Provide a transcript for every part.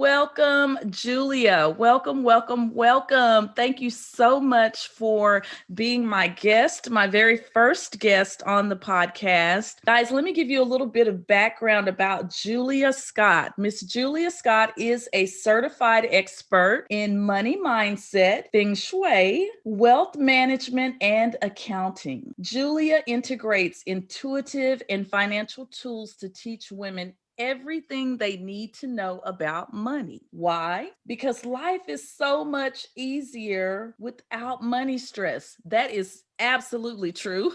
Welcome, Julia. Welcome, welcome, welcome. Thank you so much for being my guest, my very first guest on the podcast. Guys, let me give you a little bit of background about Julia Scott. Miss Julia Scott is a certified expert in money mindset, feng shui, wealth management, and accounting. Julia integrates intuitive and financial tools to teach women everything they need to know about money. Why? Because life is so much easier without money stress. That is absolutely true.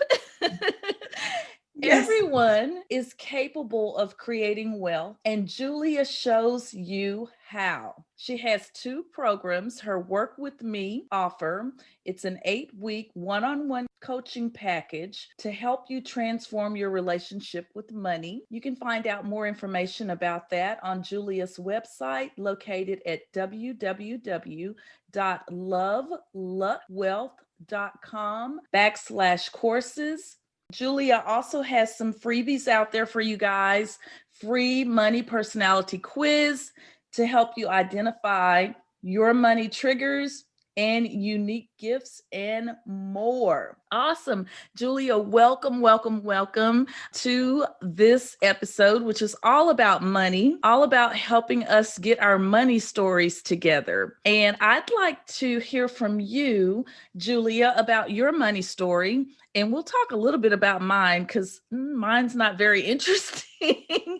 Yes. Everyone is capable of creating wealth, and Julia shows you how. She has two programs her Work With Me offer. It's an 8-week one-on-one coaching package to help you transform your relationship with money. You can find out more information about that on Julia's website located at www.loveluckwealth.com/courses. Julia also has some freebies out there for you guys. Free money personality quiz to help you identify your money triggers and unique gifts and more. Awesome. Julia, welcome, welcome, welcome to this episode, which is all about money, all about helping us get our money stories together. And I'd like to hear from you, Julia, about your money story. And we'll talk a little bit about mine because mine's not very interesting.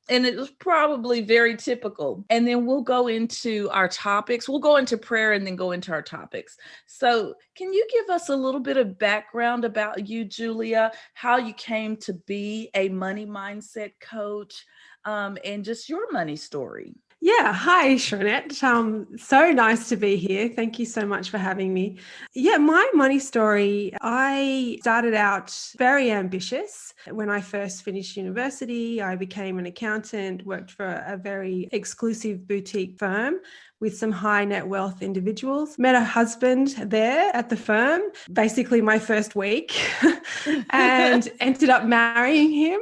And it was probably very typical. And then we'll go into our topics. We'll go into prayer and then go into our topics. So, can you give us a little bit of background about you, Julia, how you came to be a money mindset coach, and just your money story? Yeah. Hi, Shaunette. So nice to be here. Thank you so much for having me. Yeah, my money story, I started out very ambitious. When I first finished university, I became an accountant, worked for a very exclusive boutique firm with some high net wealth individuals. Met a husband there at the firm, basically my first week, and ended up marrying him.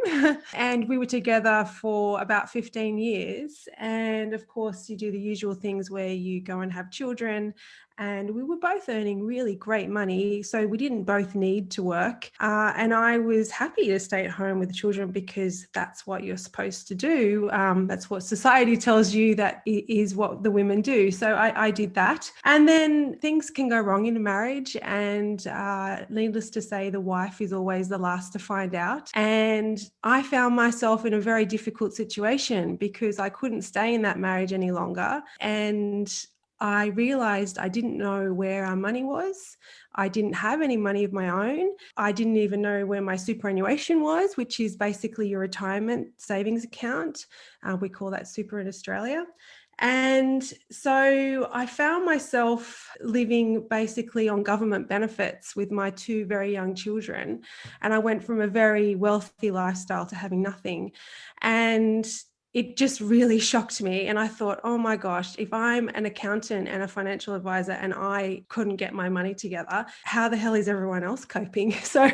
And we were together for about 15 years. And of course, you do the usual things where you go and have children. And we were both earning really great money. So we didn't both need to work. And I was happy to stay at home with the children because that's what you're supposed to do. That's what society tells you that is what the women do. So I did that. And then things can go wrong in a marriage. And needless to say, the wife is always the last to find out. And I found myself in a very difficult situation because I couldn't stay in that marriage any longer. And I realized I didn't know where our money was. I didn't have any money of my own. I didn't even know where my superannuation was, which is basically your retirement savings account. We call that super in Australia. And so I found myself living basically on government benefits with my two very young children. And I went from a very wealthy lifestyle to having nothing. And it just really shocked me. And I thought, oh my gosh, if I'm an accountant and a financial advisor and I couldn't get my money together, how the hell is everyone else coping? So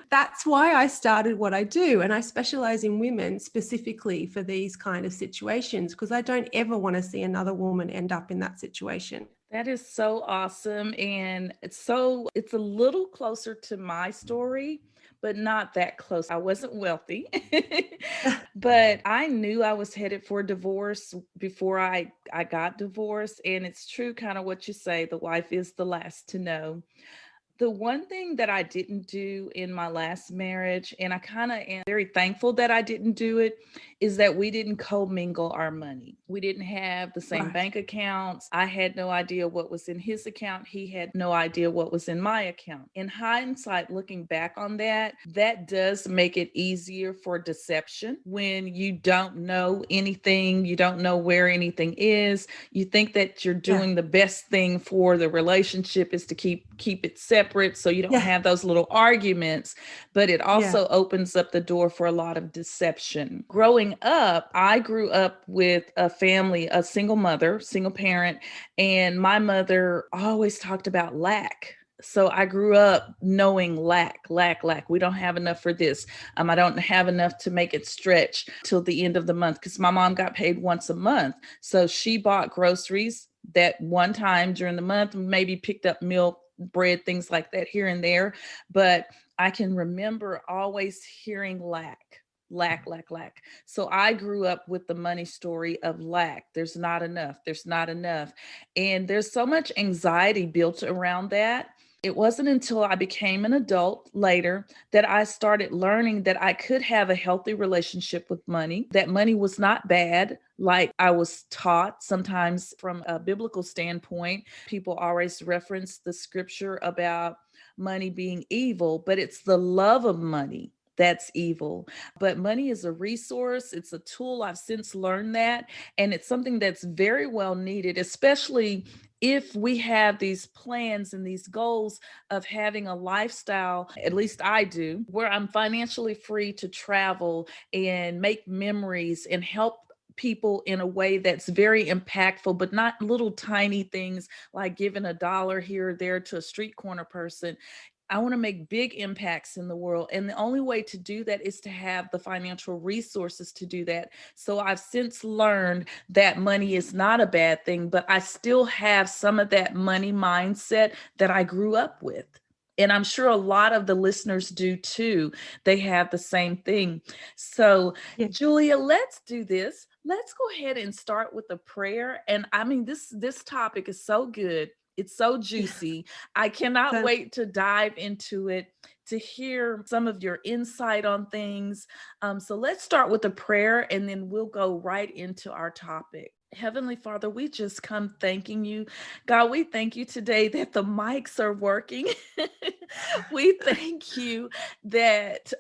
that's why I started what I do. And I specialize in women specifically for these kind of situations because I don't ever want to see another woman end up in that situation. That is so awesome. And it's a little closer to my story, but not that close. I wasn't wealthy, but I knew I was headed for divorce before I got divorced. And it's true, kind of what you say, the wife is the last to know. The one thing that I didn't do in my last marriage, and I kind of am very thankful that I didn't do it, is that we didn't commingle our money. We didn't have the same Right. bank accounts. I had no idea what was in his account. He had no idea what was in my account. In hindsight, looking back on that, that does make it easier for deception when you don't know anything, you don't know where anything is. You think that you're Yeah. doing the best thing for the relationship is to keep it separate so you don't Yeah. have those little arguments, but it Yeah. also opens up the door for a lot of deception. Growing up, I grew up with a family, a single mother, single parent, and my mother always talked about lack. So I grew up knowing lack. We don't have enough for this. I don't have enough to make it stretch till the end of the month because my mom got paid once a month. So she bought groceries that one time during the month, maybe picked up milk, bread, things like that here and there. But I can remember always hearing lack. So I grew up with the money story of lack. There's not enough. There's not enough. And there's so much anxiety built around that. It wasn't until I became an adult later that I started learning that I could have a healthy relationship with money, that money was not bad, like I was taught sometimes from a biblical standpoint. People always reference the scripture about money being evil, but it's the love of money that's evil. But money is a resource, it's a tool. I've since learned that. And it's something that's very well needed, especially if we have these plans and these goals of having a lifestyle, at least I do, where I'm financially free to travel and make memories and help people in a way that's very impactful, but not little tiny things like giving a dollar here or there to a street corner person. I want to make big impacts in the world. And the only way to do that is to have the financial resources to do that. So I've since learned that money is not a bad thing, but I still have some of that money mindset that I grew up with. And I'm sure a lot of the listeners do too. They have the same thing. So, Yeah. Julia, let's do this. Let's go ahead and start with a prayer. And I mean, this topic is so good. It's so juicy. I cannot So, wait to dive into it, to hear some of your insight on things. So let's start with a prayer and then we'll go right into our topic. Heavenly Father, we just come thanking you. God, we thank you today that the mics are working. We thank you that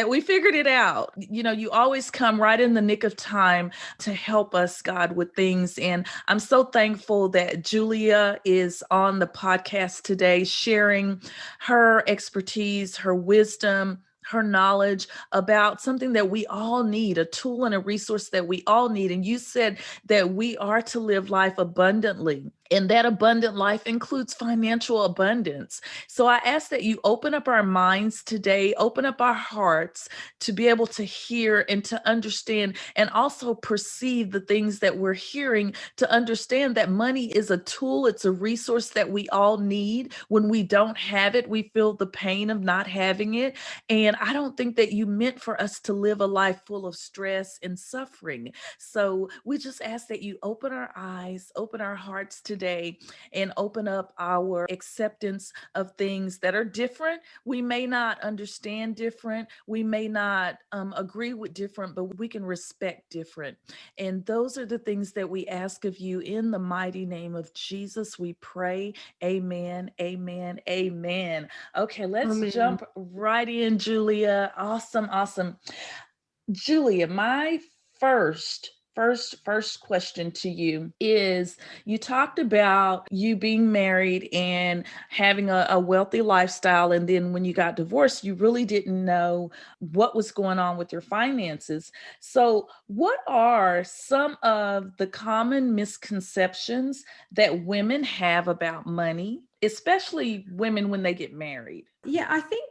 we figured it out. You know, you always come right in the nick of time to help us, God, with things. And I'm so thankful that Julia is on the podcast today, sharing her expertise, her wisdom, her knowledge about something that we all need, a tool and a resource that we all need. And you said that we are to live life abundantly. And that abundant life includes financial abundance. So I ask that you open up our minds today, open up our hearts to be able to hear and to understand and also perceive the things that we're hearing, to understand that money is a tool, it's a resource that we all need. When we don't have it, we feel the pain of not having it. And I don't think that you meant for us to live a life full of stress and suffering. So we just ask that you open our eyes, open our hearts today, and open up our acceptance of things that are different. We may not understand different. We may not agree with different, but we can respect different. And those are the things that we ask of you in the mighty name of Jesus. We pray. Amen. Amen. Amen. Okay, let's amen. jump right in, Julia. Awesome. Julia, my first question to you is, you talked about you being married and having a wealthy lifestyle, and then when you got divorced you really didn't know what was going on with your finances. So what are some of the common misconceptions that women have about money, especially women when they get married? Yeah, I think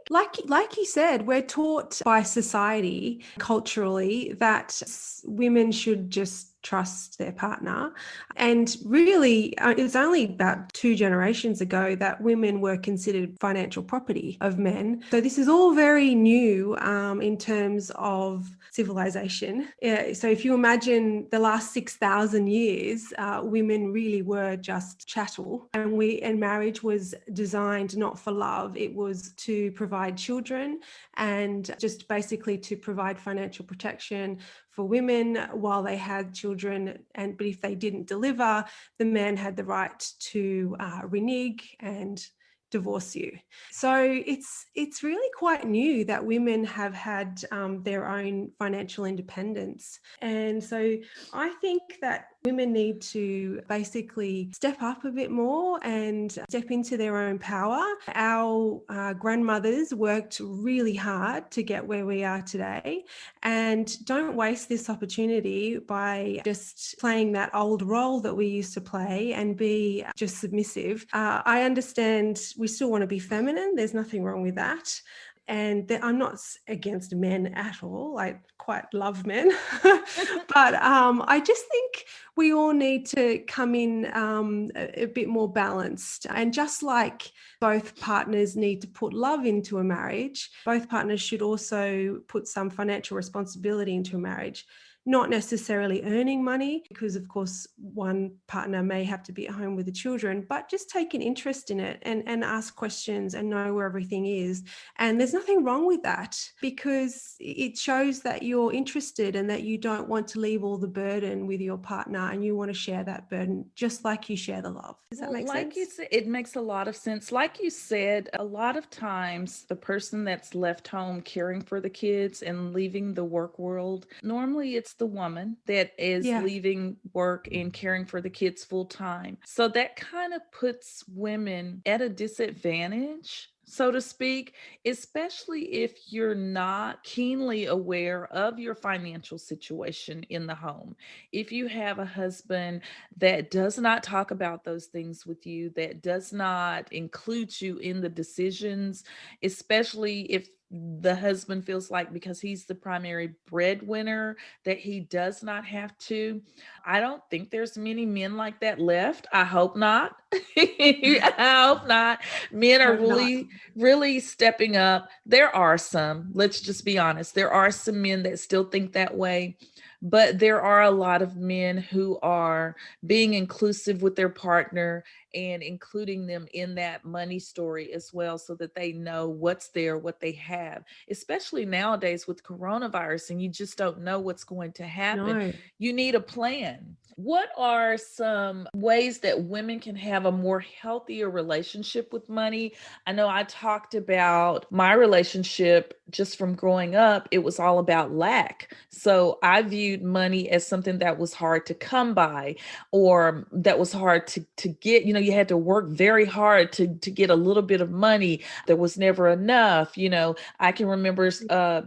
like you said, we're taught by society culturally that women should just trust their partner. And really, it was only about 2 generations ago that women were considered financial property of men. So this is all very new in terms of civilization. So if you imagine the last 6,000 years, women really were just chattel, and marriage was designed not for love. It was to provide children and just basically to provide financial protection for women while they had children. But if they didn't deliver, the man had the right to renege and divorce you. So it's really quite new that women have had their own financial independence. And so I think that Women need to basically step up a bit more and step into their own power. Our grandmothers worked really hard to get where we are today, and don't waste this opportunity by just playing that old role that we used to play and be just submissive. I understand we still want to be feminine. There's nothing wrong with that. And I'm not against men at all. I quite love men. But I just think we all need to come in a bit more balanced. And just like both partners need to put love into a marriage, both partners should also put some financial responsibility into a marriage. Not necessarily earning money, because of course one partner may have to be at home with the children, but just take an interest in it and ask questions and know where everything is. And there's nothing wrong with that, because it shows that you're interested and that you don't want to leave all the burden with your partner, and you want to share that burden just like you share the love. Does that make sense? Like you said, it makes a lot of sense. Like you said, a lot of times the person that's left home caring for the kids and leaving the work world, normally it's the woman that is leaving work and caring for the kids full time. So that kind of puts women at a disadvantage, so to speak, especially if you're not keenly aware of your financial situation in the home. If you have a husband that does not talk about those things with you, that does not include you in the decisions, especially if the husband feels like because he's the primary breadwinner that he does not have to. I don't think there's many men like that left. I hope not. I hope not. Men are really stepping up. There are some, let's just be honest. There are some men that still think that way. But there are a lot of men who are being inclusive with their partner and including them in that money story as well, so that they know what's there, what they have, especially nowadays with coronavirus, and you just don't know what's going to happen. No. You need a plan. What are some ways that women can have a more healthier relationship with money? I know I talked about my relationship just from growing up. It was all about lack. So I viewed money as something that was hard to come by, or that was hard to get. You know, you had to work very hard to get a little bit of money. There was never enough. You know, I can remember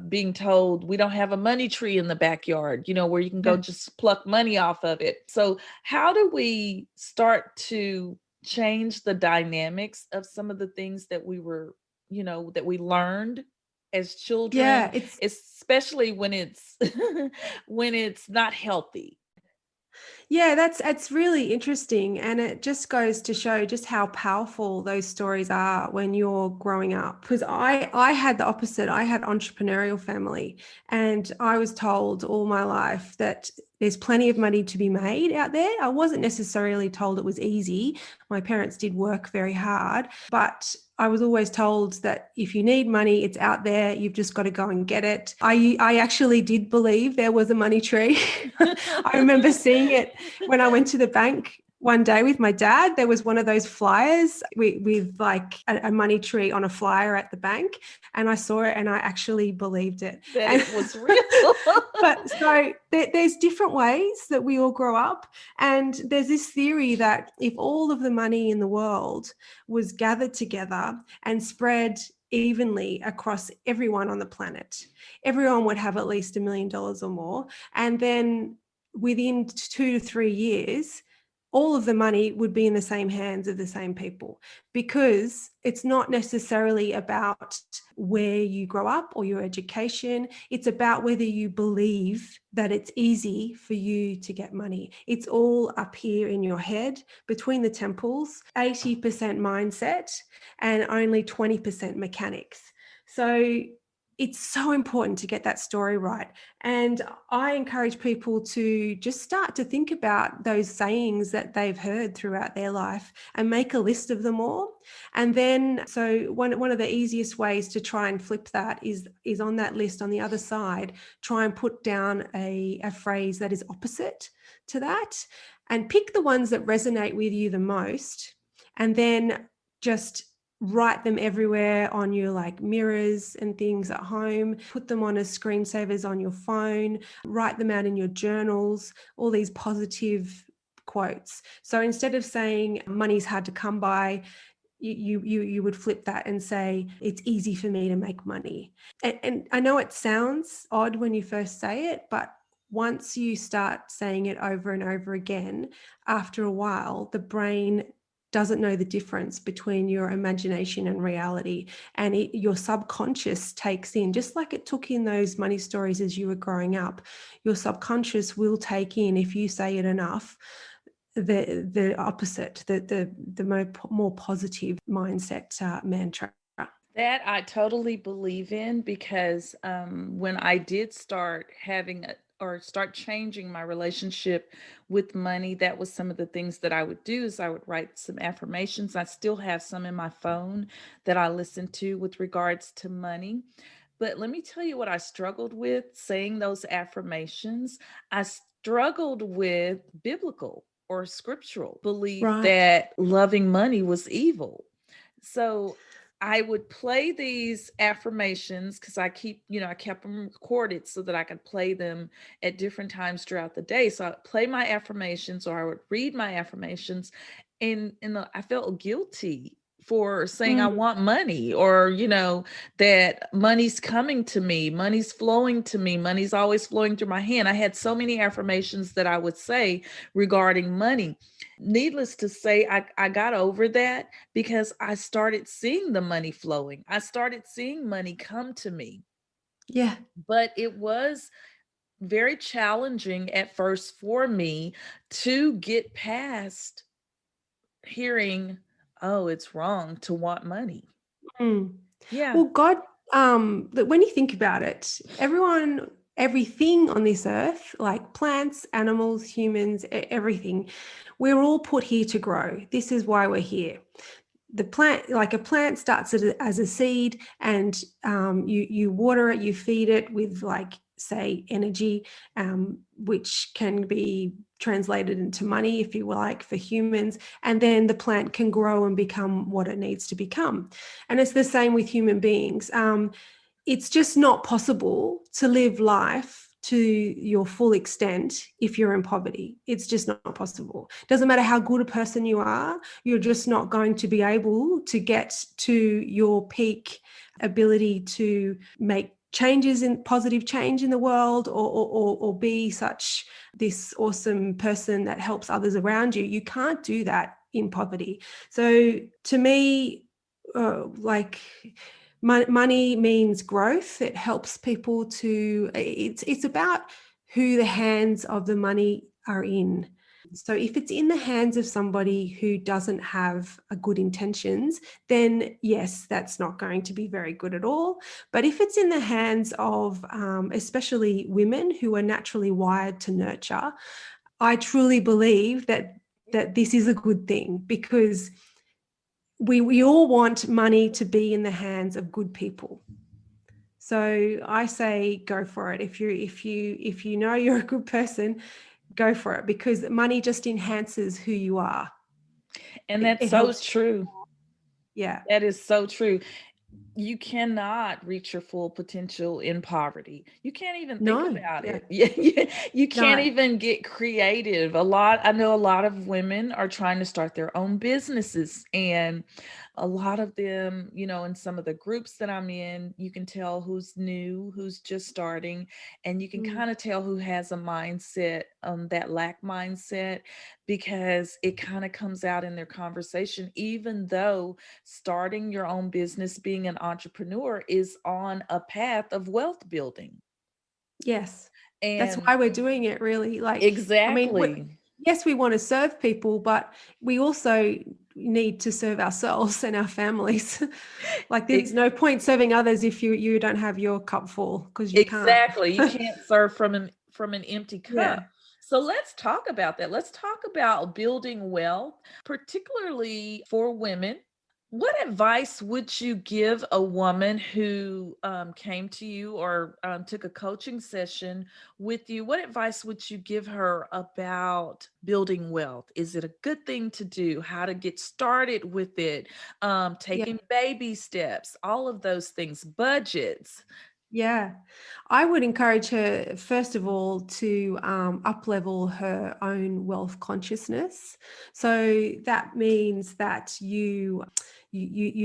being told we don't have a money tree in the backyard, you know, where you can go just pluck money off of it. So how do we start to change the dynamics of some of the things that we were, you know, that we learned as children, especially when it's when it's not healthy? Yeah, that's really interesting. And it just goes to show just how powerful those stories are when you're growing up. Because I had the opposite. I had entrepreneurial family, and I was told all my life that there's plenty of money to be made out there. I wasn't necessarily told it was easy. My parents did work very hard, but I was always told that if you need money, it's out there. You've just got to go and get it. I actually did believe there was a money tree. I remember seeing it when I went to the bank one day with my dad. There was one of those flyers with like a money tree on a flyer at the bank. And I saw it and I actually believed it. That it was real. But so there's different ways that we all grow up. And there's this theory that if all of the money in the world was gathered together and spread evenly across everyone on the planet, everyone would have at least $1 million or more. And then within 2 to 3 years, all of the money would be in the same hands of the same people, because it's not necessarily about where you grow up or your education. It's about whether you believe that it's easy for you to get money. It's all up here in your head, between the temples, 80% mindset and only 20% mechanics. So it's so important to get that story right. And I encourage people to just start to think about those sayings that they've heard throughout their life and make a list of them all. And then, so one of the easiest ways to try and flip that is on that list on the other side, try and put down a phrase that is opposite to that, and pick the ones that resonate with you the most, and then just write them everywhere on your like mirrors and things at home, put them on as screensavers on your phone, write them out in your journals, all these positive quotes. So instead of saying money's hard to come by, you would flip that and say it's easy for me to make money. And I know it sounds odd when you first say it, but once you start saying it over and over again, after a while the brain doesn't know the difference between your imagination and reality, and your subconscious takes in, just like it took in those money stories as you were growing up. Your subconscious will take in, if you say it enough, the opposite, the more positive mindset mantra. That I totally believe in, because when I did start or start changing my relationship with money, that was some of the things that I would do is I would write some affirmations. I still have some in my phone that I listen to with regards to money. But let me tell you what I struggled with saying those affirmations. I struggled with biblical or scriptural belief Right. that loving money was evil. So I would play these affirmations because I kept them recorded so that I could play them at different times throughout the day. So I would play my affirmations, or I would read my affirmations, and I felt guilty for saying I Mm, want money, or that money's coming to me, money's flowing to me, money's always flowing through my hand. I had so many affirmations that I would say regarding money. Needless to say, I got over that because I started seeing the money flowing. I started seeing money come to me. yeah. But it was very challenging at first for me to get past hearing, oh, it's wrong to want money. Mm. Yeah. Well, God, when you think about it, everything on this earth, like plants, animals, humans, everything, we're all put here to grow. This is why we're here. The plant, like a plant, starts as a seed, and you water it, you feed it with, like, say, energy, which can be translated into money, if you like, for humans, and then the plant can grow and become what it needs to become. And it's the same with human beings. It's just not possible to live life to your full extent if you're in poverty. It's just not possible. Doesn't matter how good a person you are, you're just not going to be able to get to your peak ability to make positive change in the world, or be such this awesome person that helps others around you. You can't do that in poverty. So to me, like, money means growth. It helps people to, it's about who the hands of the money are in. So if it's in the hands of somebody who doesn't have a good intentions, then yes, that's not going to be very good at all. But if it's in the hands of especially women who are naturally wired to nurture, I truly believe that this is a good thing, because we all want money to be in the hands of good people. So I say go for it. If you know you're a good person, go for it, because money just enhances who you are. And It, that's it so helps. true. Yeah. That is so true. You cannot reach your full potential in poverty. You can't even think No. about Yeah. it. You can't No. even get creative. I know a lot of women are trying to start their own businesses, and a lot of them, in some of the groups that I'm in, you can tell who's new, who's just starting, and you can Mm. kind of tell who has a mindset, that lack mindset, because it kind of comes out in their conversation, even though starting your own business, being an entrepreneur, is on a path of wealth building. Yes. That's And why we're doing it, really. Like, I mean, exactly. yes, we want to serve people, but we also need to serve ourselves and our families. Like, there's Ex- no point serving others if you don't have your cup full, because you can't. exactly. You can't serve from an empty Yeah. cup. So let's talk about that. Let's talk about building wealth, particularly for women. What advice would you give a woman who came to you or took a coaching session with you? What advice would you give her about building wealth? Is it a good thing to do? How to get started with it? Yeah. Taking baby steps, all of those things, budgets. Yeah, I would encourage her, first of all, to up level her own wealth consciousness. So that means that you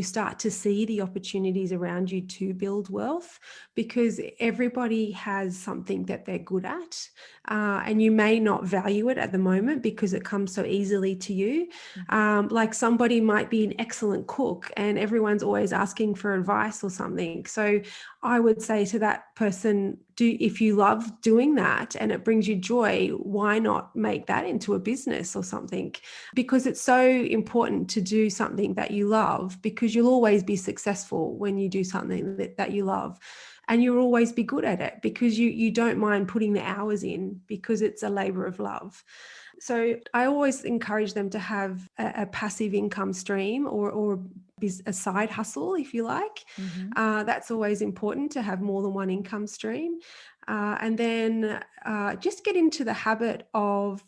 start to see the opportunities around you to build wealth, because everybody has something that they're good at, and you may not value it at the moment because it comes so easily to you. Like somebody might be an excellent cook and everyone's always asking for advice or something. So I would say to that person, if you love doing that and it brings you joy, why not make that into a business or something? Because it's so important to do something that you love, because you'll always be successful when you do something that you love. And you'll always be good at it because you don't mind putting the hours in, because it's a labor of love. So I always encourage them to have a passive income stream, or a side hustle, if you like. Mhm. That's always important, to have more than one income stream. And then just get into the habit of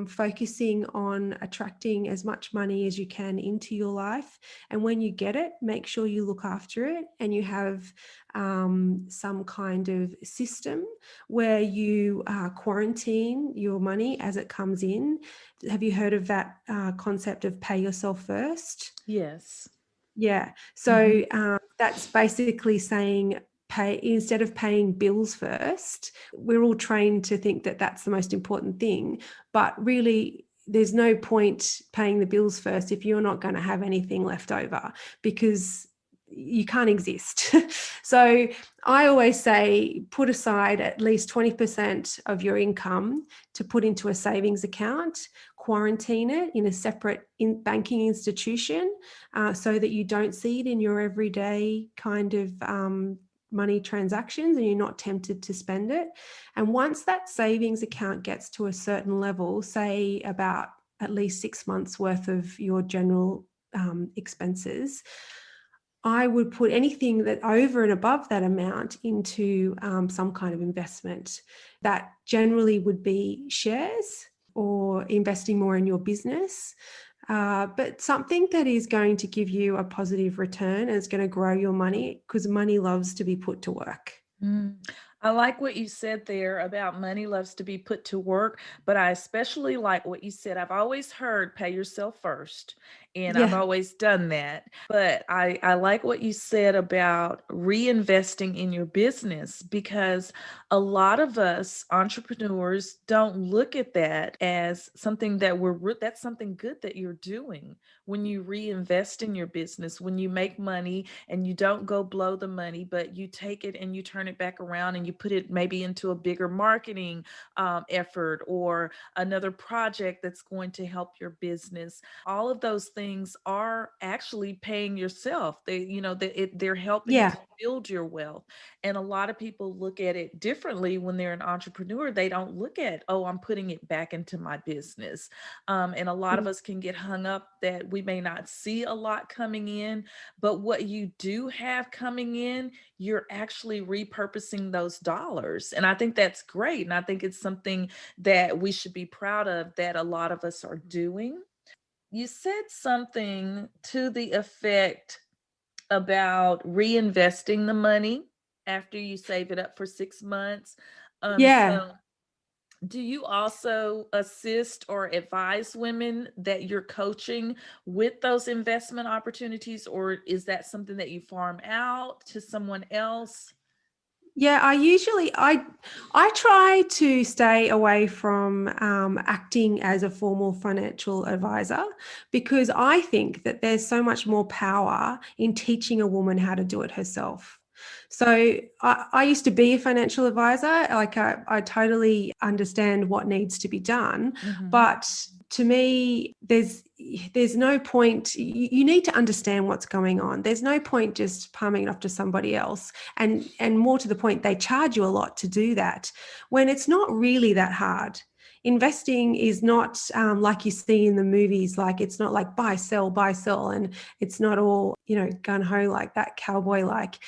focusing on attracting as much money as you can into your life. And when you get it, make sure you look after it and you have some kind of system where you quarantine your money as it comes in. Have you heard of that concept of pay yourself first? Yes. Yeah. Mhm. So that's basically saying, pay, instead of paying bills first. We're all trained to think that that's the most important thing, but really there's no point paying the bills first if you're not going to have anything left over, because you can't exist. So I always say, put aside at least 20% of your income to put into a savings account, quarantine it in a separate banking institution, so that you don't see it in your everyday kind of money transactions and you're not tempted to spend it. And once that savings account gets to a certain level, say about at least 6 months worth of your general expenses, I would put anything that over and above that amount into some kind of investment. That generally would be shares or investing more in your business, but something that is going to give you a positive return and it's going to grow your money, because money loves to be put to work. Mm. I like what you said there about money loves to be put to work, but I especially like what you said. I've always heard pay yourself first, and I've Yeah. always done that. But I like what you said about reinvesting in your business, because a lot of us entrepreneurs don't look at that as something that that's something good that you're doing. When you reinvest in your business, when you make money and you don't go blow the money, but you take it and you turn it back around and you put it maybe into a bigger marketing effort or another project that's going to help your business. All of those things are actually paying yourself. They're helping Yeah. to build your wealth. And a lot of people look at it differently when they're an entrepreneur. They don't look at, oh, I'm putting it back into my business. And a lot of us can get hung up that we may not see a lot coming in, but what you do have coming in, you're actually repurposing those dollars. And I think that's great. And I think it's something that we should be proud of, that a lot of us are doing. You said something to the effect about reinvesting the money after you save it up for 6 months. Yeah. So do you also assist or advise women that you're coaching with those investment opportunities, or is that something that you farm out to someone else? Yeah, I try to stay away from acting as a formal financial advisor, because I think that there's so much more power in teaching a woman how to do it herself. So I used to be a financial advisor. Like I totally understand what needs to be done, Mhm. but to me, there's no point. You need to understand what's going on. There's no point just palming it off to somebody else, and more to the point, they charge you a lot to do that when it's not really that hard. Investing is not like you see in the movies. Like, it's not like buy, sell, and it's not all, gun ho like that, cowboy like.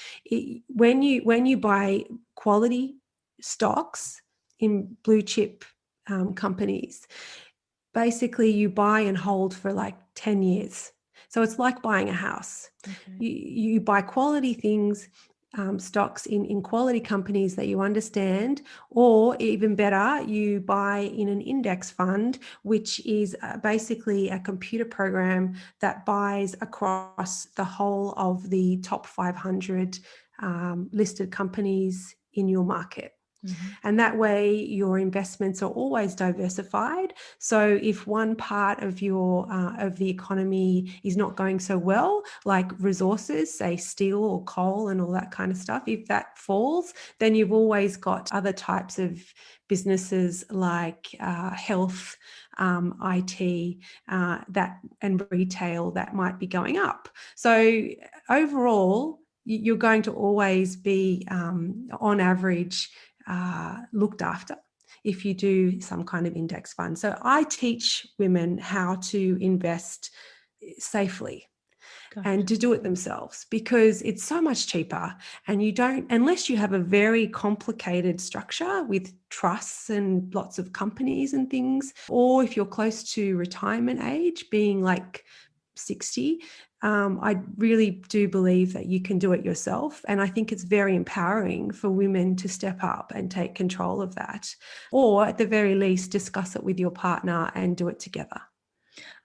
When you buy quality stocks in blue chip companies, basically you buy and hold for like 10 years. So it's like buying a house. Okay. You buy quality things, stocks in quality companies that you understand, or even better, you buy in an index fund, which is basically a computer program that buys across the whole of the top 500 listed companies in your market. Mm-hmm. And that way your investments are always diversified. So if one part of of the economy is not going so well, like resources, say steel or coal and all that kind of stuff, if that falls, then you've always got other types of businesses like health, IT, and retail that might be going up. So overall, you're going to always be, on average, looked after if you do some kind of index fund. So I teach women how to invest safely. Gotcha. And to do it themselves, because it's so much cheaper, and you don't, unless you have a very complicated structure with trusts and lots of companies and things, or if you're close to retirement age, being like 60, I really do believe that you can do it yourself. And I think it's very empowering for women to step up and take control of that, or at the very least, discuss it with your partner and do it together.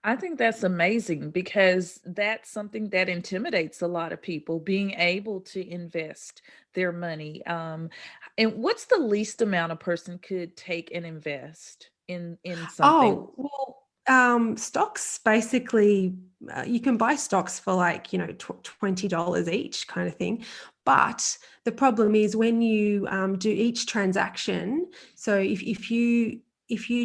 I think that's amazing, because that's something that intimidates a lot of people, being able to invest their money. And what's the least amount a person could take and invest in something? Oh, well, stocks basically, you can buy stocks for like, $20 each kind of thing. But the problem is when you do each transaction. So if you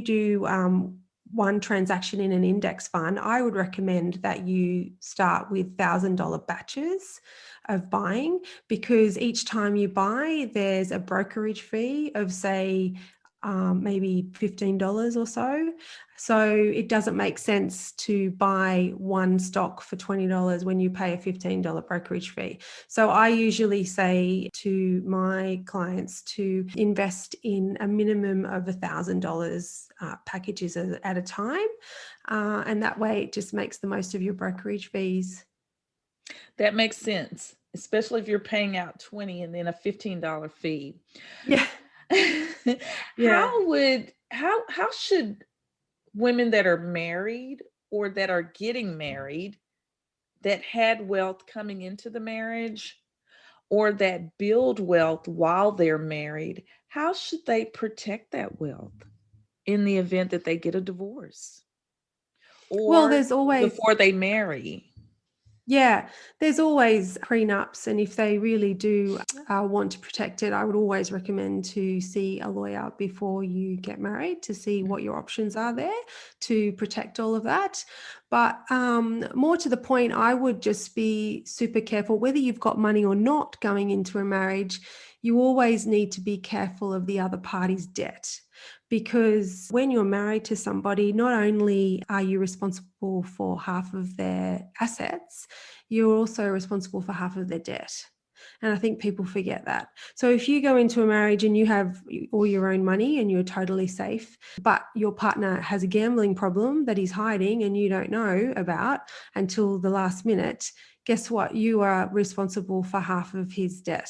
do one transaction in an index fund, I would recommend that you start with $1,000 batches of buying, because each time you buy, there's a brokerage fee of, say, maybe $15 or so. So it doesn't make sense to buy one stock for $20 when you pay a $15 brokerage fee. So I usually say to my clients to invest in a minimum of $1,000 packages at a time. And that way it just makes the most of your brokerage fees. That makes sense, especially if you're paying out 20 and then a $15 fee. Yeah. Yeah. How should women that are married or that are getting married, that had wealth coming into the marriage, or that build wealth while they're married, how should they protect that wealth in the event that they get a divorce Well, or there's always before they marry? Yeah, there's always prenups, and if they really do want to protect it, I would always recommend to see a lawyer before you get married to see what your options are there to protect all of that. But more to the point, I would just be super careful, whether you've got money or not going into a marriage. You always need to be careful of the other party's debt. Because when you're married to somebody, not only are you responsible for half of their assets, you're also responsible for half of their debt. And I think people forget that. So if you go into a marriage and you have all your own money and you're totally safe, but your partner has a gambling problem that he's hiding and you don't know about until the last minute, guess what? You are responsible for half of his debt.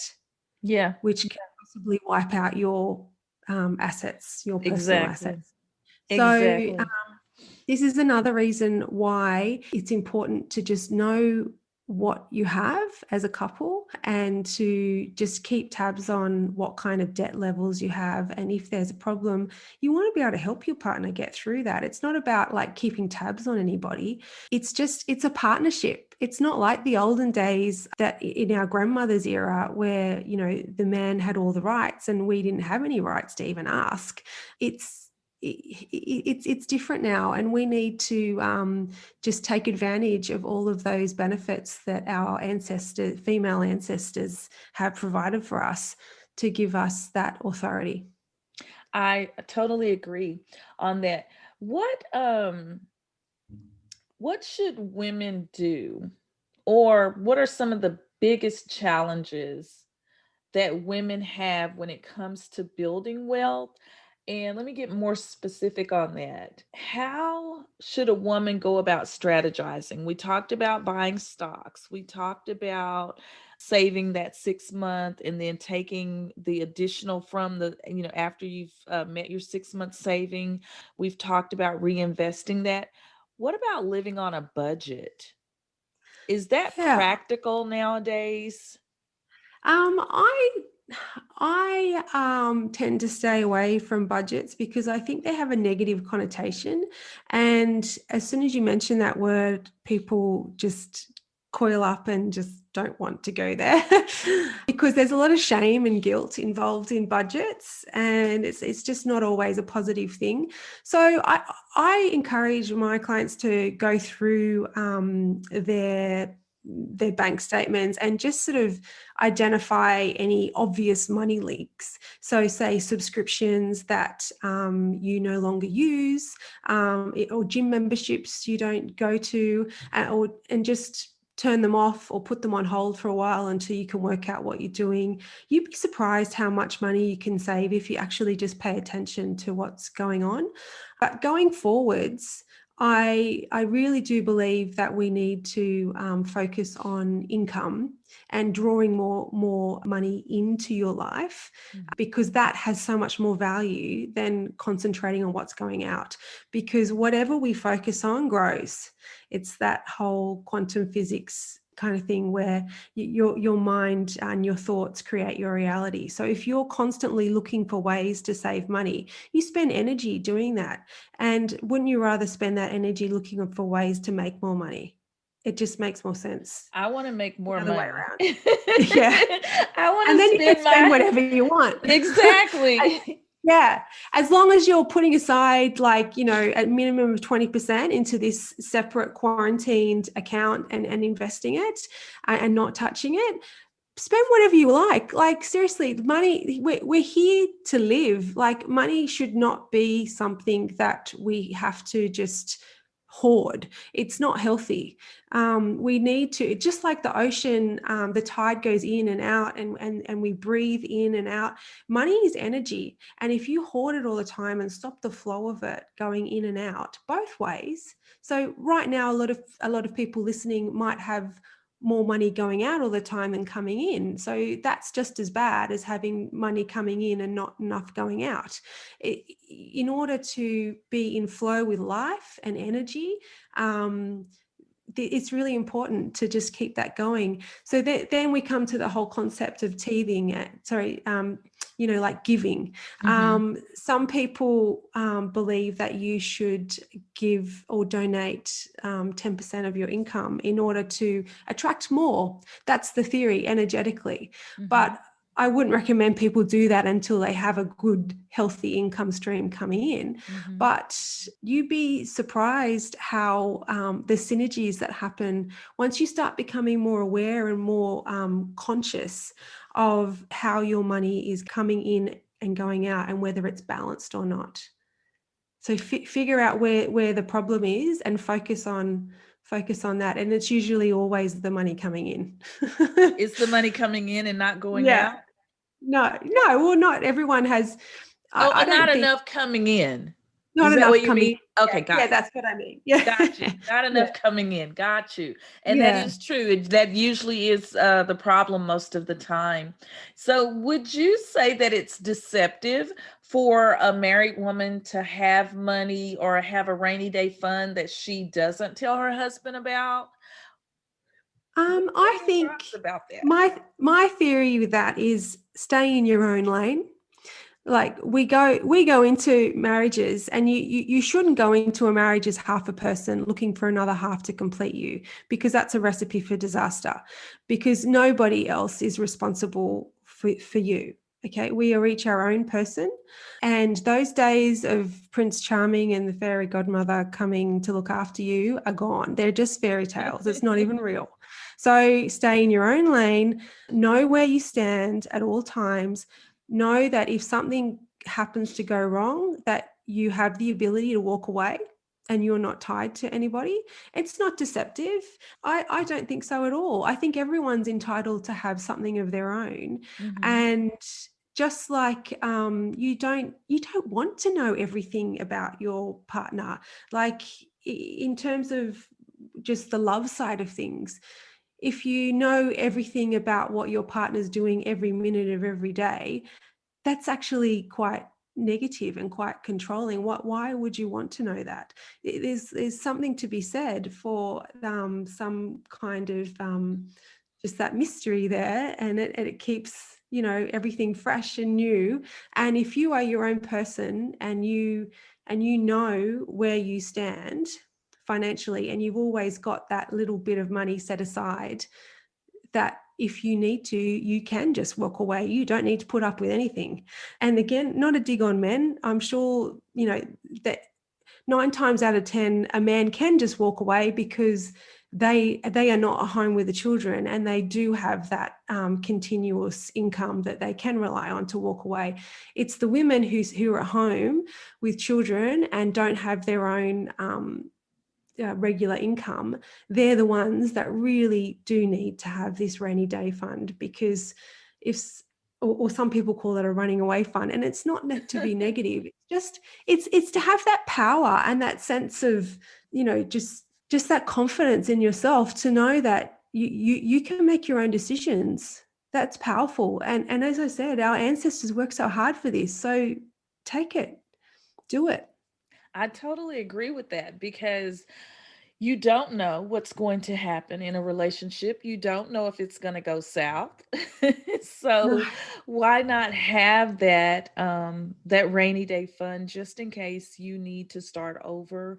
Yeah. Which can possibly wipe out your assets, your personal Exactly. assets. So Exactly. this is another reason why it's important to just know what you have as a couple and to just keep tabs on what kind of debt levels you have. And if there's a problem, you want to be able to help your partner get through that. It's not about like keeping tabs on anybody. It's a partnership. It's not like the olden days that in our grandmother's era where, the man had all the rights and we didn't have any rights to even ask. It's different now, and we need to just take advantage of all of those benefits that our female ancestors have provided for us to give us that authority. I totally agree on that. What should women do, or what are some of the biggest challenges that women have when it comes to building wealth? And let me get more specific on that. How should a woman go about strategizing? We talked about buying stocks. We talked about saving that 6 month and then taking the additional from the, after you've met your 6 month saving. We've talked about reinvesting that. What about living on a budget? Is that Yeah. practical nowadays? I tend to stay away from budgets because I think they have a negative connotation. And as soon as you mention that word, people just coil up and just don't want to go there because there's a lot of shame and guilt involved in budgets, and it's just not always a positive thing. So I encourage my clients to go through their bank statements and just sort of identify any obvious money leaks. So say subscriptions that you no longer use, or gym memberships you don't go to, and just turn them off or put them on hold for a while until you can work out what you're doing. You'd be surprised how much money you can save if you actually just pay attention to what's going on. But going forwards, I really do believe that we need to focus on income and drawing more money into your life, because that has so much more value than concentrating on what's going out, because whatever we focus on grows. It's that whole quantum physics kind of thing where your mind and your thoughts create your reality. So if you're constantly looking for ways to save money, you spend energy doing that. And wouldn't you rather spend that energy looking for ways to make more money? It just makes more sense. I want to make more The other way money. around. Yeah. I want And to then you can spend my whatever you want. exactly. Yeah. As long as you're putting aside, like, a minimum of 20% into this separate quarantined account and investing it and not touching it, spend whatever you like. Like, seriously, money, we're here to live. Like, money should not be something that we have to just hoard. It's not healthy. We need to, just like the ocean, the tide goes in and out, and we breathe in and out. Money is energy. And if you hoard it all the time and stop the flow of it going in and out both ways. So right now, a lot of people listening might have more money going out all the time than coming in. So that's just as bad as having money coming in and not enough going out. In order to be in flow with life and energy, it's really important to just keep that going. So then we come to the whole concept of teething, like giving. Some people believe that you should give or donate 10% of your income in order to attract more. That's the theory energetically. But I wouldn't recommend people do that until they have a good, healthy income stream coming in. But you'd be surprised how the synergies that happen once you start becoming more aware and more conscious of how your money is coming in and going out and whether it's balanced or not. So figure out where the problem is and focus on that. And it's usually always the money coming in. It's the money coming in and not going out? No. Well, not everyone has. I don't think enough coming in. Not Is enough that what you coming mean? Okay, got Yeah, it. that's what I mean. Yeah. Got you. Not enough coming in. Got you. And that is true. That usually is the problem most of the time. So would you say that it's deceptive for a married woman to have money or have a rainy day fund that she doesn't tell her husband about? I think about that? my theory with that is stay in your own lane. Like we go into marriages, and you shouldn't go into a marriage as half a person looking for another half to complete you, because that's a recipe for disaster, because nobody else is responsible for you. Okay, we are each our own person, and those days of Prince Charming and the fairy godmother coming to look after you are gone. They're just fairy tales. It's not even real. So stay in your own lane, know where you stand at all times. Know that if something happens to go wrong, that you have the ability to walk away and you're not tied to anybody. It's not deceptive. I don't think so at all. I think everyone's entitled to have something of their own. Mm-hmm. And just like you don't want to know everything about your partner, like in terms of just the love side of things. If you know everything about what your partner's doing every minute of every day, that's actually quite negative and quite controlling. Why would you want to know that? There's something to be said for some kind of just that mystery there, and it keeps, everything fresh and new. And if you are your own person, and you know where you stand financially, and you've always got that little bit of money set aside, that if you need to, you can just walk away. You don't need to put up with anything. And again, not a dig on men. I'm sure, that 9 times out of 10, a man can just walk away because they are not at home with the children, and they do have that continuous income that they can rely on to walk away. It's the women who are at home with children and don't have their own regular income. They're the ones that really do need to have this rainy day fund, because if or some people call it a running away fund, and it's not meant to be negative. It's just it's to have that power and that sense of, just that confidence in yourself, to know that you can make your own decisions. That's powerful. And as I said, our ancestors worked so hard for this. So take it, do it. I totally agree with that because you don't know what's going to happen in a relationship. You don't know if it's going to go south. No. So why not have that rainy day fund just in case you need to start over?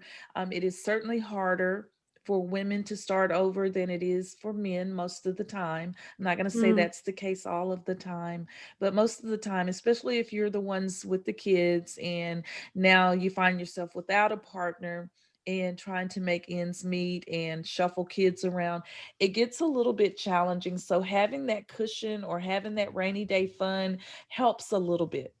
It is certainly harder for women to start over than it is for men most of the time. I'm not going to say Mm, that's the case all of the time, but most of the time, especially if you're the ones with the kids and now you find yourself without a partner and trying to make ends meet and shuffle kids around, it gets a little bit challenging. So having that cushion or having that rainy day fund helps a little bit.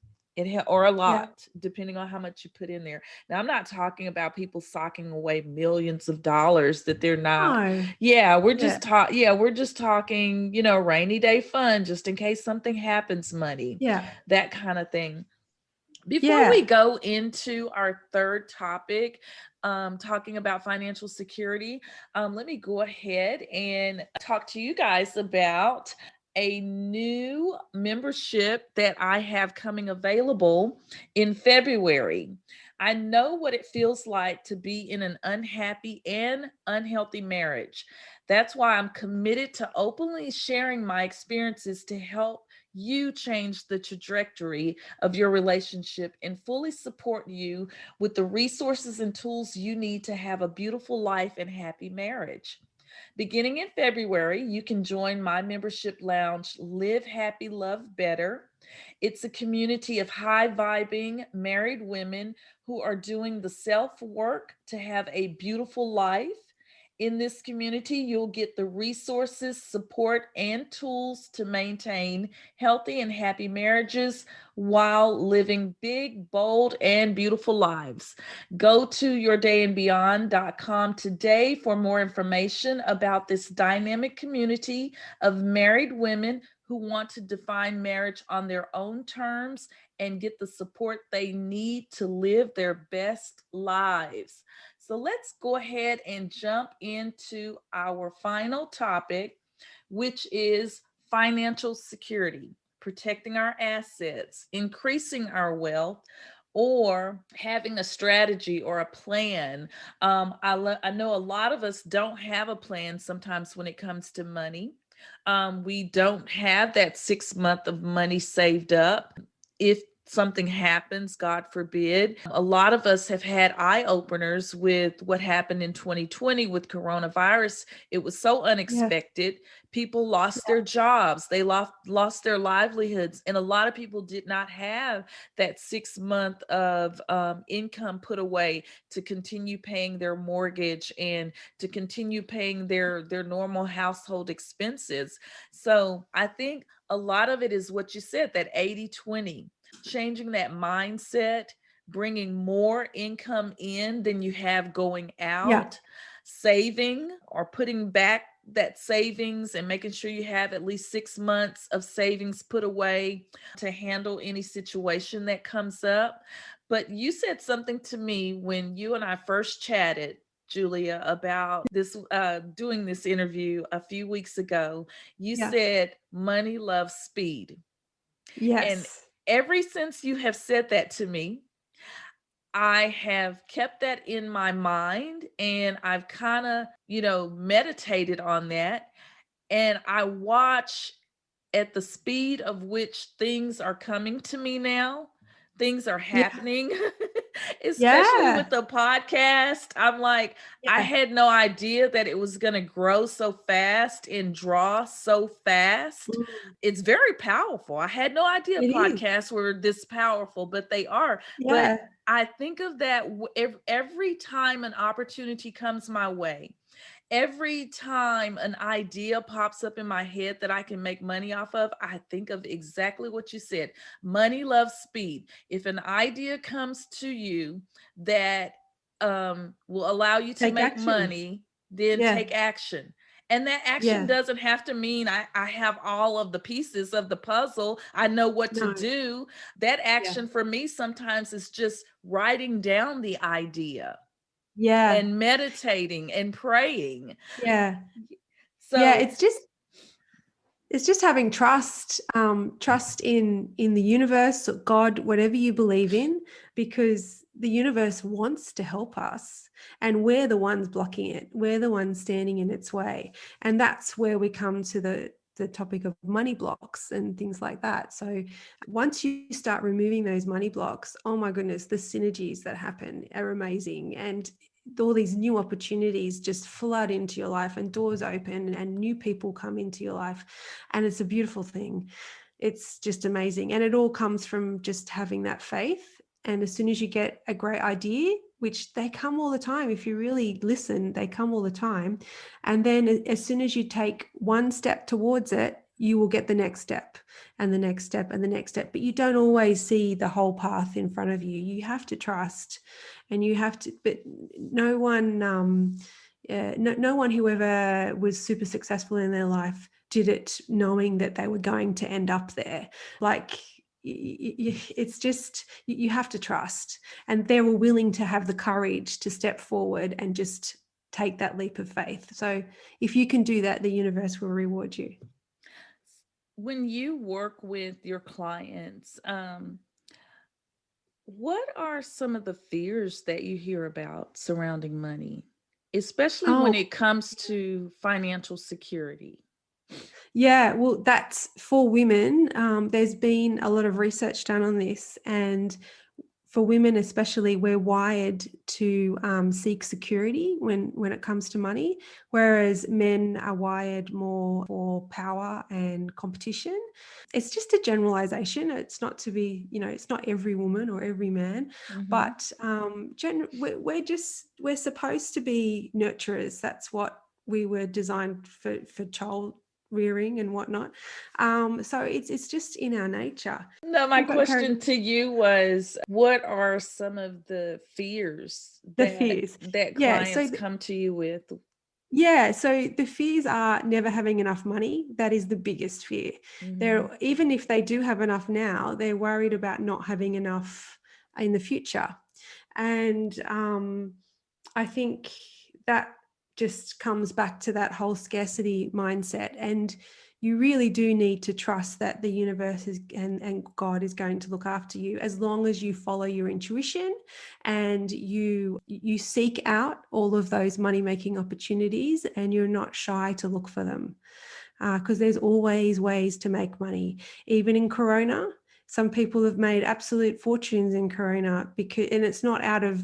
Or a yeah. lot, depending on how much you put in there. Now, I'm not talking about people socking away millions of dollars that they're not. No. Yeah, Yeah. we're just talking, rainy day fund, just in case something happens, money, Yeah. that kind of thing. Before we Yeah. go into our third topic, talking about financial security, let me go ahead and talk to you guys about a new membership that I have coming available in February. I know what it feels like to be in an unhappy and unhealthy marriage. That's why I'm committed to openly sharing my experiences to help you change the trajectory of your relationship and fully support you with the resources and tools you need to have a beautiful life and happy marriage. Beginning in February, you can join my membership lounge, Live Happy, Love Better. It's a community of high vibing married women who are doing the self work to have a beautiful life. In this community, you'll get the resources, support, and tools to maintain healthy and happy marriages while living big, bold, and beautiful lives. Go to yourdayandbeyond.com today for more information about this dynamic community of married women who want to define marriage on their own terms and get the support they need to live their best lives. So let's go ahead and jump into our final topic, which is financial security, protecting our assets, increasing our wealth, or having a strategy or a plan. I know a lot of us don't have a plan sometimes when it comes to money. We don't have that 6 month of money saved up. If something happens, God forbid. A lot of us have had eye openers with what happened in 2020 with coronavirus. It was so Yeah. unexpected. People lost their jobs, they lost their livelihoods, and a lot of people did not have that 6 month of income put away to continue paying their mortgage and to continue paying their normal household expenses. So I think a lot of it is what you said, that 80/20. changing that mindset, bringing more income in than you have going Yeah. out, saving or putting back that savings and making sure you have at least 6 months of savings put away to handle any situation that comes up. But you said something to me when you and I first chatted, Julia, about this doing this interview a few weeks ago. You Yeah. said money loves speed. And Yes. ever since you have said that to me, I have kept that in my mind and I've kind of, meditated on that. And I watch at the speed of which things are coming to me now. Things are Yeah. happening, especially Yeah. with the podcast. I'm like, I Yeah. had no idea that it was going to grow so fast and draw so fast. Mm. It's very powerful. I had no idea It is. podcasts were this powerful, but they are. But Yeah. I think of that every time an opportunity comes my way, every time an idea pops up in my head that I can make money off of, I think of exactly what you said. Money loves speed. If an idea comes to you that will allow you to Take make action. money, then Yeah. take action. And that action Yeah. doesn't have to mean I have all of the pieces of the puzzle. I know what to No. do. That Yeah. action for me sometimes is just writing down the idea Yeah. and meditating and praying. Yeah. Yeah. So, It's just having trust, trust in the universe or God, whatever you believe in, because the universe wants to help us, and we're the ones blocking it. We're the ones standing in its way, and that's where we come to the topic of money blocks and things like that. So once you start removing those money blocks, oh my goodness, the synergies that happen are amazing, and all these new opportunities just flood into your life and doors open and new people come into your life, and it's a beautiful thing. It's just amazing, and it all comes from just having that faith. And as soon as you get a great idea, which they come all the time, if you really listen, they come all the time, and then as soon as you take one step towards it, you will get the next step and the next step and the next step. But you don't always see the whole path in front of you. You have to trust, and you have to, but no one no one who ever was super successful in their life did it knowing that they were going to end up there. Like, it's just, you have to trust, and they were willing to have the courage to step forward and just take that leap of faith. So if you can do that, the universe will reward you. when you work with your clients, what are some of the fears that you hear about surrounding money, especially when Oh, it comes to financial security? yeah, well, that's for women. There's been a lot of research done on this, and for women especially, we're wired to seek security when it comes to money, whereas men are wired more for power and competition. It's just a generalization. It's not to be, it's not every woman or every man, Hmm. but we're supposed to be nurturers. That's what we were designed for child rearing and whatnot. So it's just in our nature. No, my We've got to carry question to you was, what are some of the fears the that fears. Yeah. clients come to you with? Yeah, so the fears are never having enough money. That is the biggest fear. Hmm. They're, even if they do have enough now, they're worried about not having enough in the future. And I think that just comes back to that whole scarcity mindset. And you really do need to trust that the universe is, and God is going to look after you, as long as you follow your intuition and you seek out all of those money making opportunities, and you're not shy to look for them, because there's always ways to make money. Even in Corona, some people have made absolute fortunes in Corona, because, and it's not out of,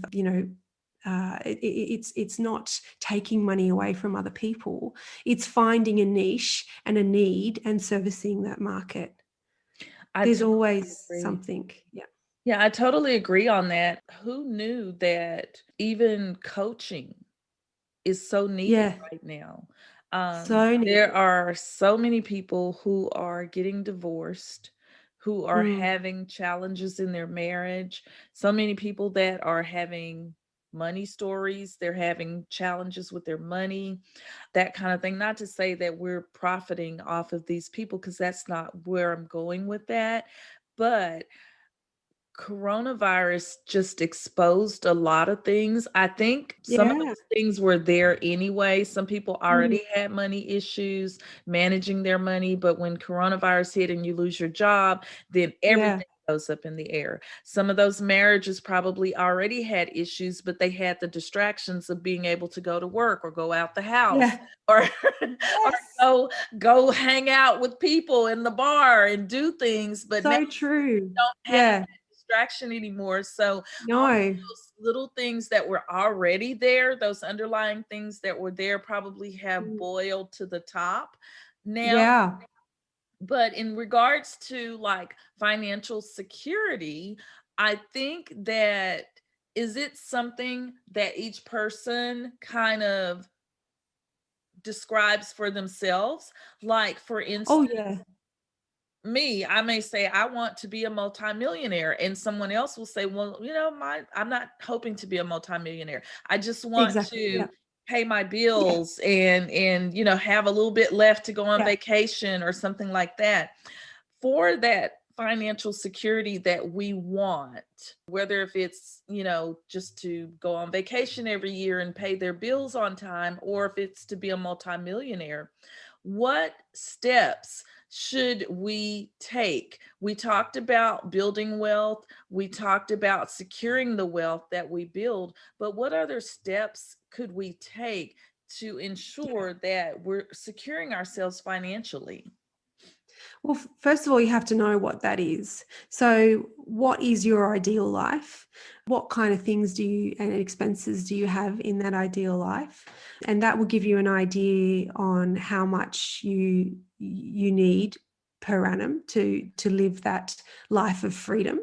it's not taking money away from other people. It's finding a niche and a need and servicing that market. I There's totally always agree. something. Yeah. Yeah, I totally agree on that. Who knew that even coaching is so needed Yeah. right now? So There needed. are so many people who are getting divorced, who are having challenges in their marriage, so many people that are having money stories, they're having challenges with their money, that kind of thing. Not to say that we're profiting off of these people, because that's not where I'm going with that. But coronavirus just exposed a lot of things. I think some of Yeah. those things were there anyway. Some people Mm. already had money issues managing their money, but when coronavirus hit and you lose your job, then Yeah. everything goes up in the air. Some of those marriages probably already had issues, but they had the distractions of being able to go to work or go out the house Yeah. or or Yes. go hang out with people in the bar and do things. But now So true. don't have Yeah. distraction anymore. So all of No. those little things that were already there, those underlying things that were there, probably have Mm. boiled to the top now. Yeah. But in regards to like financial security, I think that, is it something that each person kind of describes for themselves? Like, for Oh, instance, yeah. me, I may say I want to be a multimillionaire, and someone else will say, well, I'm not hoping to be a multimillionaire. I just want Exactly. to Yeah. pay my Yeah. bills and have a little bit left to go on Yeah. vacation or something like that. For that financial security that we want, whether if it's, just to go on vacation every year and pay their bills on time, or if it's to be a multimillionaire, what steps should we take? We talked about building wealth. We talked about securing the wealth that we build, but what other steps could we take to ensure that we're securing ourselves financially? Well, first of all, you have to know what that is. So, what is your ideal life? What kind of things do you and expenses do you have in that ideal life? And that will give you an idea on how much you need per annum to live that life of freedom.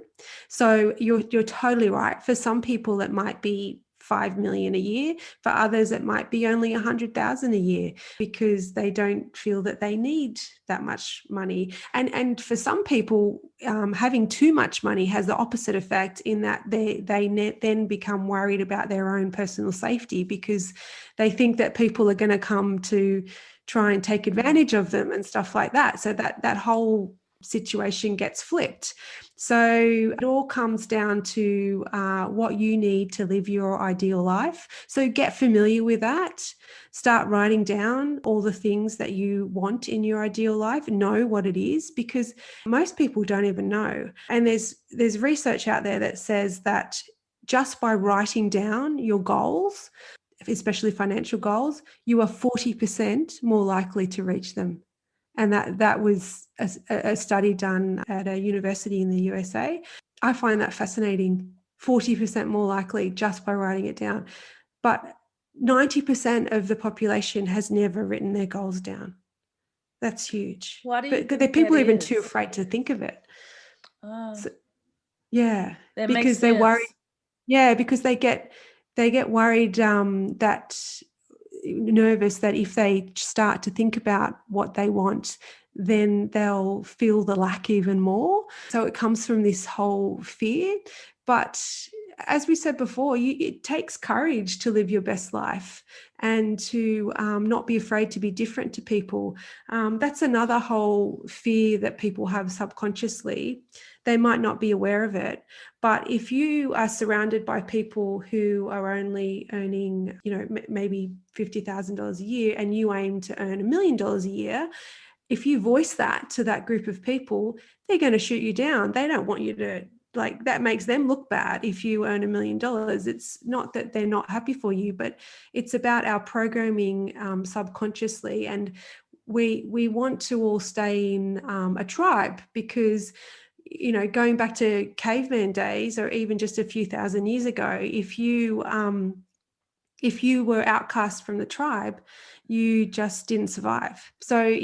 So you're totally right. For some people, it might be 5 million a year. For others, it might be only 100,000 a year, because they don't feel that they need that much money. And for some people, having too much money has the opposite effect, in that they then become worried about their own personal safety, because they think that people are going to come to try and take advantage of them and stuff like that. So that whole situation gets flipped. So it all comes down to what you need to live your ideal life. So get familiar with that. Start writing down all the things that you want in your ideal life. Know what it is, because most people don't even know. And there's research out there that says that just by writing down your goals, especially financial goals, you are 40% more likely to reach them. And that was a study done at a university in the USA. I find that fascinating. 40% more likely just by writing it down. But 90% of the population has never written their goals down. That's huge. Why do you But think that people are even too is? afraid to think of it. Oh, So, yeah, that makes because they're worried. sense. Yeah, because they get worried, that nervous that if they start to think about what they want, then they'll feel the lack even more. So it comes from this whole fear. But as we said before, it takes courage to live your best life, and to not be afraid to be different to people. That's another whole fear that people have subconsciously. They might not be aware of it, but if you are surrounded by people who are only earning, maybe $50,000 a year, and you aim to earn $1 million a year, if you voice that to that group of people, they're going to shoot you down. They don't want you to, like, that makes them look bad if you earn $1 million. It's not that they're not happy for you, but it's about our programming subconsciously. And we want to all stay in a tribe, because going back to caveman days, or even just a few thousand years ago, if you were outcast from the tribe, you just didn't survive. So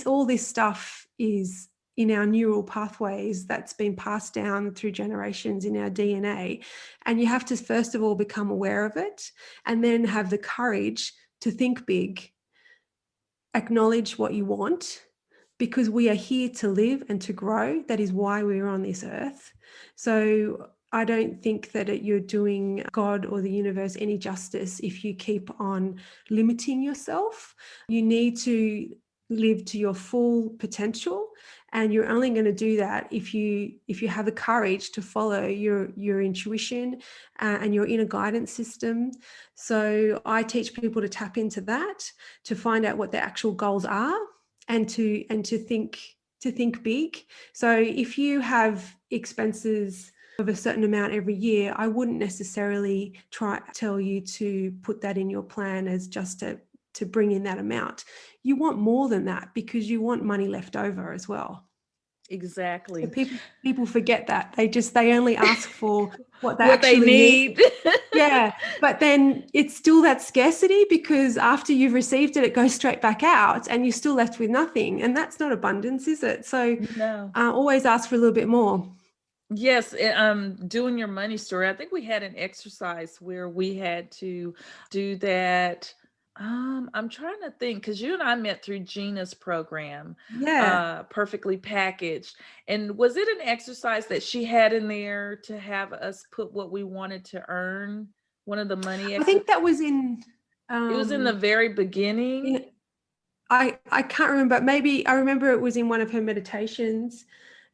all this stuff is in our neural pathways that's been passed down through generations in our DNA. And you have to first of all become aware of it, and then have the courage to think big, acknowledge what you want, because we are here to live and to grow. That is why we're on this earth. So I don't think that you're doing God or the universe any justice if you keep on limiting yourself. You need to live to your full potential, and you're only going to do that if you have the courage to follow your intuition and your inner guidance system. So I teach people to tap into that, to find out what their actual goals are, and to think big. So if you have expenses of a certain amount every year, I wouldn't necessarily tell you to put that in your plan as just to bring in that amount. You want more than that, because you want money left over as well. Exactly. So people forget that. They only ask for what they What they actually need. need. Yeah, but then it's still that scarcity, because after you've received it, it goes straight back out and you're still left with nothing. And that's not abundance, is it? So No. always ask for a little bit more. Yes, doing your money story. I think we had an exercise where we had to do that. I'm trying to think, because you and I met through Gina's program, Yeah. Perfectly Packaged. And was it an exercise that she had in there to have us put what we wanted to earn? One of the money I think that was it was in the very beginning. in I can't remember. Maybe I remember it was in one of her meditations,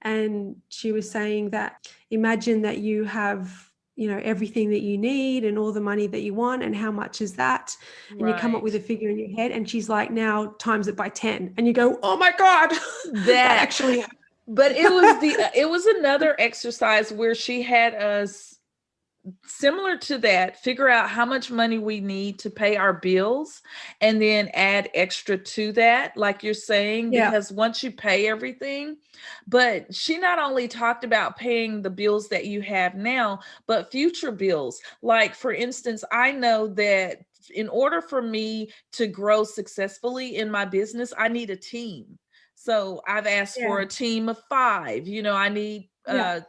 and she was saying that imagine that you have, everything that you need and all the money that you want, and how much is that? And you come up with Right. a figure in your head, and she's like, now times it by 10, and you go, oh my God, that That. actually. But it was another exercise where she had us, similar to that, figure out how much money we need to pay our bills, and then add extra to that, like you're saying, Yeah. because once you pay everything. But she not only talked about paying the bills that you have now, but future bills. Like, for instance, I know that in order for me to grow successfully in my business, I need a team. So I've asked for Yeah. a team of 5. Yeah.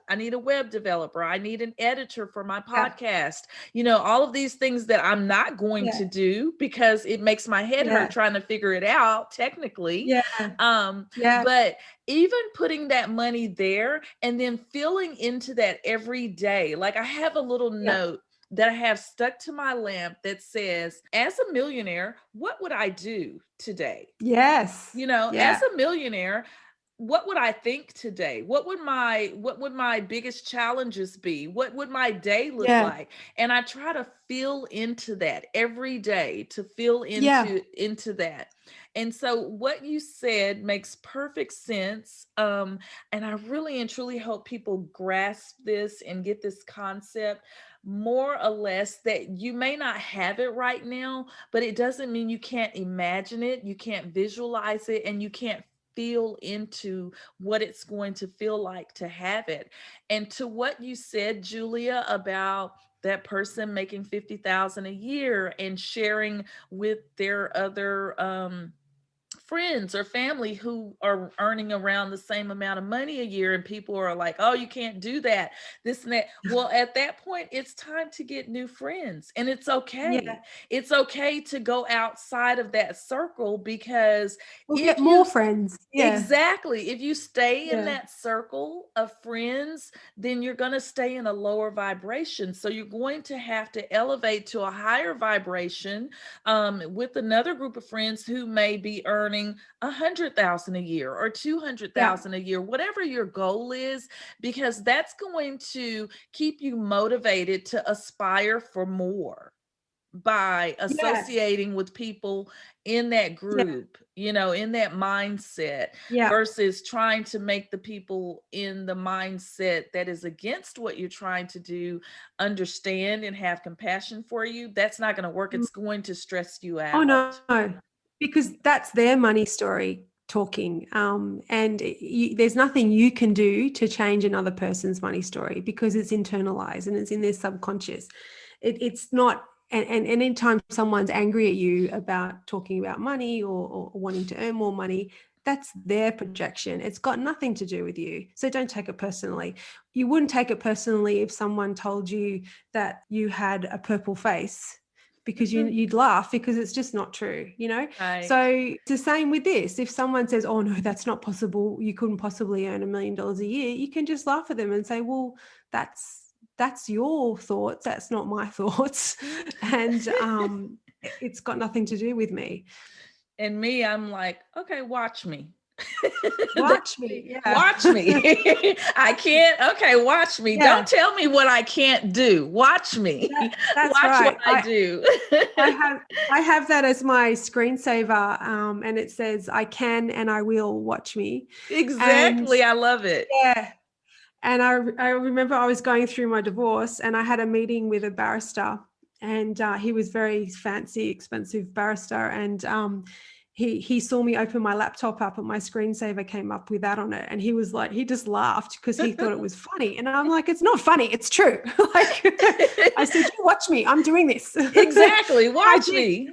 I need a web developer. I need an editor for my Yeah. podcast. All of these things that I'm not going Yeah. to do because it makes my head hurt Yeah. trying to figure it out technically. Yeah. Um, Yeah. but even putting that money there and then filling into that every day. Like, I have a little Yeah. note that I have stuck to my lamp that says, as a millionaire, what would I do today? Yes. As Yeah. a millionaire, what would I think today? What would my biggest challenges be? What would my day look Yeah. like? And I try to feel into that every day, to feel Yeah. into that. And so what you said makes perfect sense. And I really and truly hope people grasp this and get this concept, more or less, that you may not have it right now, but it doesn't mean you can't imagine it, you can't visualize it, and you can't feel into what it's going to feel like to have it. And to what you said, Julia, about that person making 50,000 a year and sharing with their other friends or family who are earning around the same amount of money a year, and people are like, oh, you can't do that, this and that. Well, at that point, it's time to get new friends, and it's Yeah. okay. It's okay to go outside of that circle, because We'll if get you more friends. Yeah. exactly, if you stay in Yeah. that circle of friends, then you're going to stay in a lower vibration. So you're going to have to elevate to a higher vibration, with another group of friends who may be earning 100,000 a year or Yeah. 200,000 a year, whatever your goal is, because that's going to keep you motivated to aspire for more by Yeah. associating with people in that Yeah. group, in that mindset, Yeah. versus trying to make the people in the mindset that is against what you're trying to do understand and have compassion for you. That's not going to work. Mm. It's going to stress you Oh out. no, because that's their money story talking. And there's nothing you can do to change another person's money story, because it's internalized and it's in their subconscious. It's not. And anytime someone's angry at you about talking about money, or wanting to earn more money, that's their projection. It's got nothing to do with you. So don't take it personally. You wouldn't take it personally if someone told you that you had a purple face, because you'd laugh because it's just not true, Right. So it's the same with this. If someone says, oh no, that's not possible, you couldn't possibly earn $1 million a year, you can just laugh at them and say, well, that's your thoughts, that's not my thoughts. And it's got nothing to do with me. And me, I'm like, okay, watch me. Watch me. Yeah. Watch me. I can't. Okay, watch me. Yeah. Don't tell me what I can't do. Watch me. That's watch right. what I do. I have that as my screensaver, and it says, I can and I will, watch me. Exactly. I love it. Yeah. And I remember I was going through my divorce and I had a meeting with a barrister, and he was very fancy, expensive barrister. And he saw me open my laptop up and my screensaver came up with that on it. And he was like, he just laughed because he thought it was funny. And I'm like, it's not funny. It's true. Like I said, you watch me. I'm doing this. Exactly. Watch me.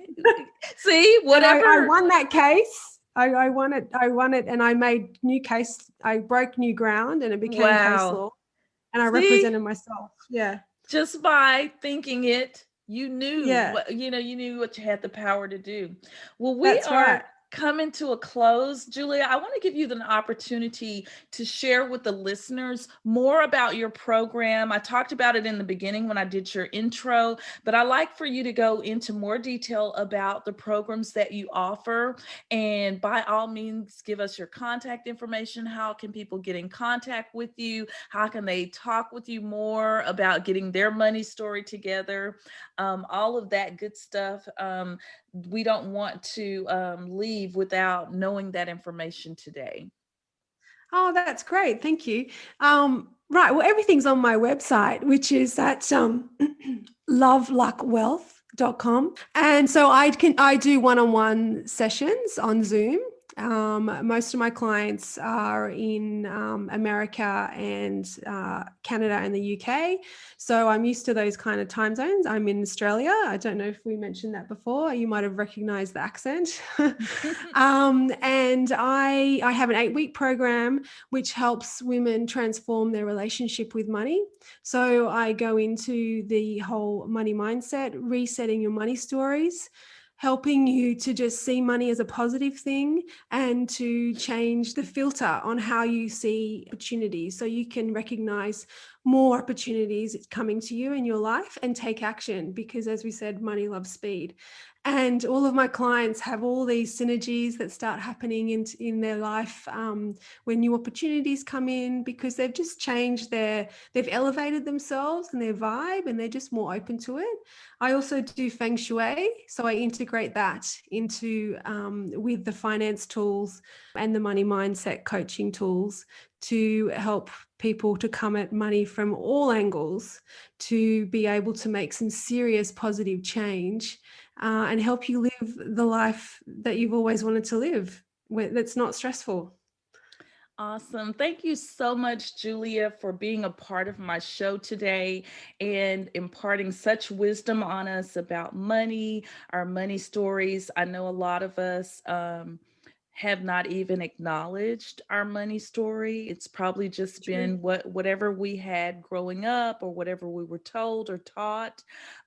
See, whatever. I won that case. I won it. And I made new case. I broke new ground and it became case law. And I represented myself. Yeah. Just by thinking it, you knew, you knew what you had the power to do. Well, we are coming to a close. Julia, I want to give you an opportunity to share with the listeners more about your program. I talked about it in the beginning when I did your intro, but I'd like for you to go into more detail about the programs that you offer. And by all means, give us your contact information. How can people get in contact with you? How can they talk with you more about getting their money story together? All of that good stuff. We don't want to leave without knowing that information today. Oh, that's great. Thank you. Right. Well, everything's on my website, which is at loveluckwealth.com. And so I do one-on-one sessions on Zoom. Most of my clients are in America and Canada and the UK. So I'm used to those kind of time zones. I'm in Australia. I don't know if we mentioned that before. You might have recognized the accent. And I have an 8-week program which helps women transform their relationship with money. So I go into the whole money mindset, resetting your money stories, helping you to just see money as a positive thing and to change the filter on how you see opportunities so you can recognize more opportunities coming to you in your life and take action, because as we said, money loves speed. And all of my clients have all these synergies that start happening in their life when new opportunities come in, because they've just changed they've elevated themselves and their vibe, and they're just more open to it. I also do feng shui, so I integrate that into with the finance tools and the money mindset coaching tools to help people to come at money from all angles, to be able to make some serious positive change and help you live the life that you've always wanted to live, that's not stressful. Awesome. Thank you so much, Julia, for being a part of my show today and imparting such wisdom on us about money, our money stories. I know a lot of us have not even acknowledged our money story. It's probably just been whatever we had growing up or whatever we were told or taught.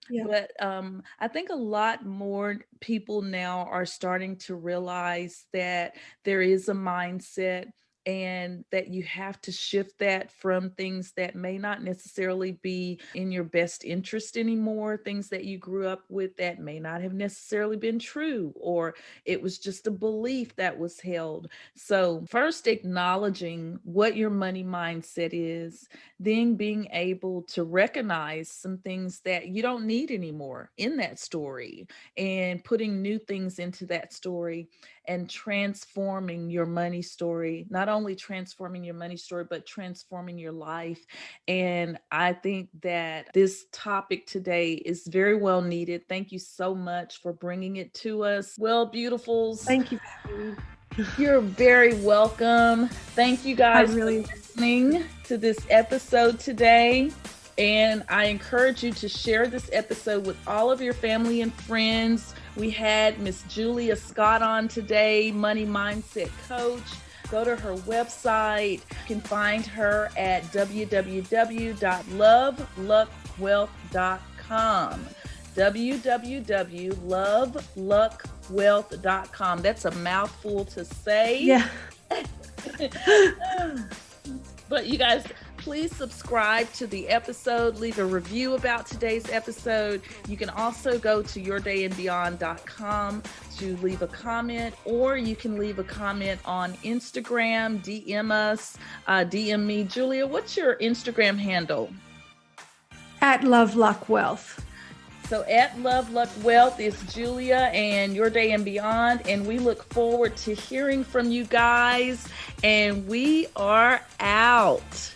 Yeah. But I think a lot more people now are starting to realize that there is a mindset and that you have to shift that from things that may not necessarily be in your best interest anymore, things that you grew up with that may not have necessarily been true, or it was just a belief that was held. So first acknowledging what your money mindset is, then being able to recognize some things that you don't need anymore in that story and putting new things into that story and transforming your money story, not only transforming your money story, but transforming your life. And I think that this topic today is very well needed. Thank you so much for bringing it to us. Well, beautifuls. Thank you for having me. You're very welcome. Thank you guys for listening to this episode today. And I encourage you to share this episode with all of your family and friends. We had Miss Julia Scott on today, Money Mindset Coach. Go to her website. You can find her at www.loveluckwealth.com. www.loveluckwealth.com. That's a mouthful to say. Yeah. But you guys, please subscribe to the episode. Leave a review about today's episode. You can also go to yourdayandbeyond.com to leave a comment, or you can leave a comment on Instagram, DM us, DM me. Julia, what's your Instagram handle? At Love Luck Wealth. So at Love Luck Wealth is Julia and Your Day and Beyond. And we look forward to hearing from you guys. And we are out.